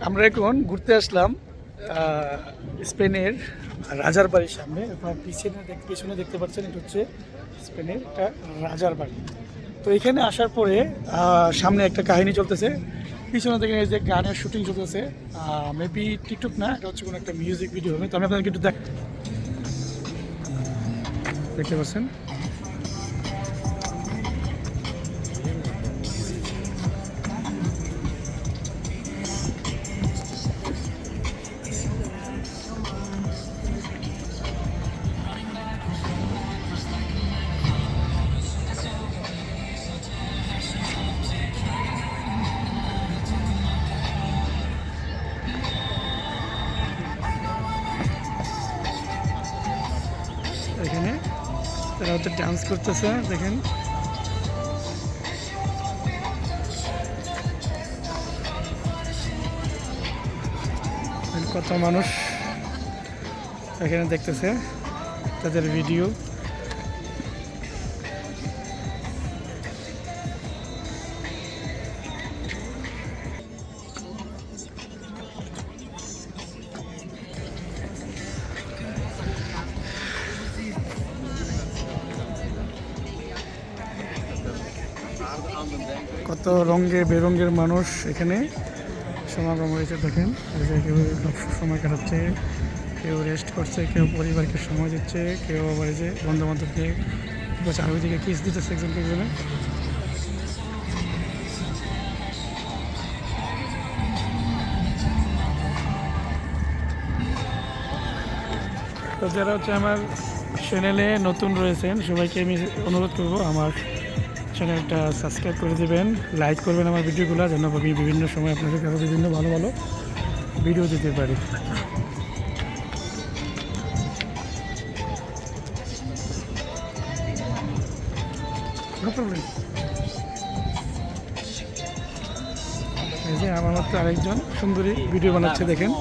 আমরা এখন ঘুরতে আসলাম স্পেনের রাজার বাড়ির সামনে। আপনার পিছনে দেখতে পাচ্ছেন, এটা হচ্ছে স্পেনের একটা রাজার বাড়ি। তো এখানে আসার পরে সামনে একটা কাহিনী চলতেছে, পিছনে থেকে এই যে গানের শুটিং চলতেছে। মেবি টিকটক না, এটা হচ্ছে কোনো একটা মিউজিক ভিডিও হবে। তো আমি আপনাদেরকে একটু দেখতে পাচ্ছেন। এখানে তারা হচ্ছে ডান্স করতেছে, দেখেন। কত মানুষ এখানে দেখতেছে তাদের ভিডিও। কত রঙে বেরঙের মানুষ এখানে সমাগম হয়েছে, দেখেন। কেউ অবসর সময় কাটাচ্ছে, কেউ রেস্ট করছে, কেউ পরিবারকে সময় দিচ্ছে, কেউ আবার এই যে বন্ধু বান্ধবকে চারদিকে কিস দিতেছে একজনকে একজনে। তো যারা হচ্ছে আমার চ্যানেলে নতুন রয়েছেন সবাইকে আমি অনুরোধ করব আমার চ্যানেলটা সাবস্ক্রাইব করে দেবেন, লাইক করবেন আমার ভিডিওগুলো, যেন আমি বিভিন্ন সময় আপনাদের কাছে বিভিন্ন ভালো ভালো ভিডিও দিতে পারি। এই যে আমার মতো আরেকজন সুন্দরী ভিডিও বানাচ্ছে, দেখেন।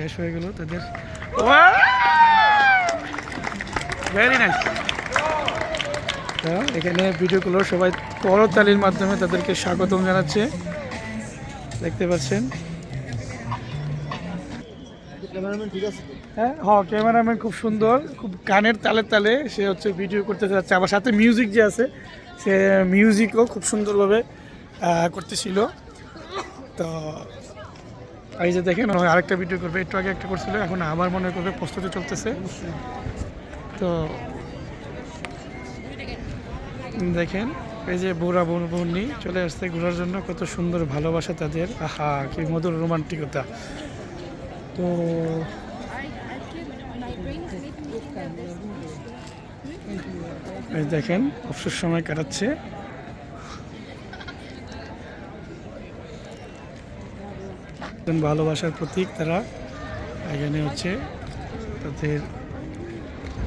শেষ হয়ে গেল তাদের। Very nice. তো এখানে ভিডিওগুলো সবাই করতালির মাধ্যমে তাদেরকে স্বাগতম জানাচ্ছে, দেখতে পাচ্ছেন। হ্যাঁ হ্যাঁ, ক্যামেরাম্যান খুব সুন্দর, খুব গানের তালে তালে সে হচ্ছে ভিডিও করতে যাচ্ছে। আবার সাথে মিউজিক যে আছে, সে মিউজিকও খুব সুন্দরভাবে করতেছিল। তো এই যে দেখেন, আরেকটা ভিডিও করবে, একটু আগে একটা করছিল, এখন আবার মনে করবে, প্রস্তুতি চলতেছে। তো দেখেন, এই যে বুড়া বন্যি চলে আসছে ঘোরার জন্য, কত সুন্দর ভালোবাসা তাদের, আহা কি মধুর রোমান্টিকতা। তো এই দেখেন অবসর সময় কাটাচ্ছে। ভালোবাসার প্রতীক তারা, এখানে হচ্ছে তাদের